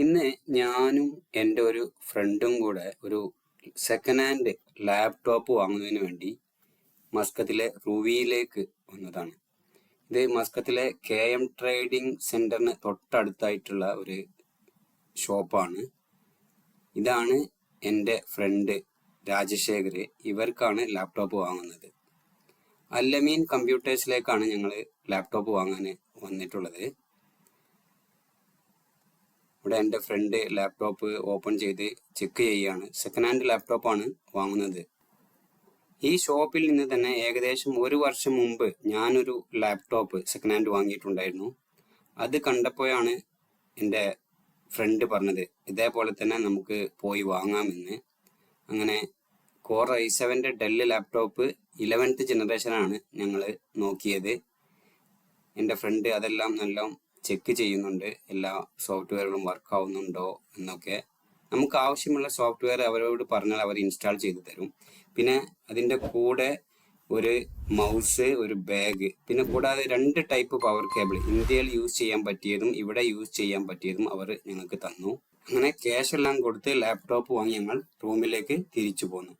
ഇന്ന് ഞാനും എൻ്റെ ഒരു ഫ്രണ്ടും കൂടെ ഒരു സെക്കൻഡ് ഹാൻഡ് ലാപ്ടോപ്പ് വാങ്ങുന്നതിന് വേണ്ടി മസ്കത്തിലെ റുവിയിലേക്ക് വന്നതാണ്. ഇത് മസ്കത്തിലെ KM ട്രേഡിംഗ് സെന്ററിന് തൊട്ടടുത്തായിട്ടുള്ള ഒരു ഷോപ്പാണ്. ഇതാണ് എൻ്റെ ഫ്രണ്ട് രാജശേഖർ. ഇവർക്കാണ് ലാപ്ടോപ്പ് വാങ്ങുന്നത്. അല്ലമീൻ കമ്പ്യൂട്ടേഴ്സിലേക്കാണ് ഞങ്ങൾ ലാപ്ടോപ്പ് വാങ്ങാൻ വന്നിട്ടുള്ളത്. ഇവിടെ എൻ്റെ ഫ്രണ്ട് ലാപ്ടോപ്പ് ഓപ്പൺ ചെയ്ത് ചെക്ക് ചെയ്യുകയാണ്. സെക്കൻഡ് ഹാൻഡ് ലാപ്ടോപ്പാണ് വാങ്ങുന്നത്. ഈ ഷോപ്പിൽ നിന്ന് തന്നെ ഏകദേശം 1 വർഷം മുമ്പ് ഞാനൊരു ലാപ്ടോപ്പ് സെക്കൻഡ് ഹാൻഡ് വാങ്ങിയിട്ടുണ്ടായിരുന്നു. അത് കണ്ടപ്പോഴാണ് എൻ്റെ ഫ്രണ്ട് പറഞ്ഞത് ഇതേപോലെ തന്നെ നമുക്ക് പോയി വാങ്ങാമെന്ന്. അങ്ങനെ Core i7 del laptop 11th ജനറേഷനാണ് ഞങ്ങൾ നോക്കിയത്. എൻ്റെ ഫ്രണ്ട് അതെല്ലാം നല്ല ചെക്ക് ചെയ്യുന്നുണ്ട്, എല്ലാ സോഫ്റ്റ്വെയറുകളും വർക്ക് ആവുന്നുണ്ടോ എന്നൊക്കെ. നമുക്ക് ആവശ്യമുള്ള സോഫ്റ്റ്വെയർ അവരോട് പറഞ്ഞാൽ അവർ ഇൻസ്റ്റാൾ ചെയ്തു തരും. പിന്നെ അതിൻ്റെ കൂടെ ഒരു മൗസ്, ഒരു ബാഗ്, പിന്നെ കൂടാതെ 2 ടൈപ്പ് പവർ കേബിൾ, ഇന്ത്യയിൽ യൂസ് ചെയ്യാൻ പറ്റിയതും ഇവിടെ യൂസ് ചെയ്യാൻ പറ്റിയതും അവർ ഞങ്ങൾക്ക് തന്നു. അങ്ങനെ ക്യാഷ് എല്ലാം കൊടുത്ത് ലാപ്ടോപ്പ് വാങ്ങി ഞങ്ങൾ റൂമിലേക്ക് തിരിച്ചു പോന്നു.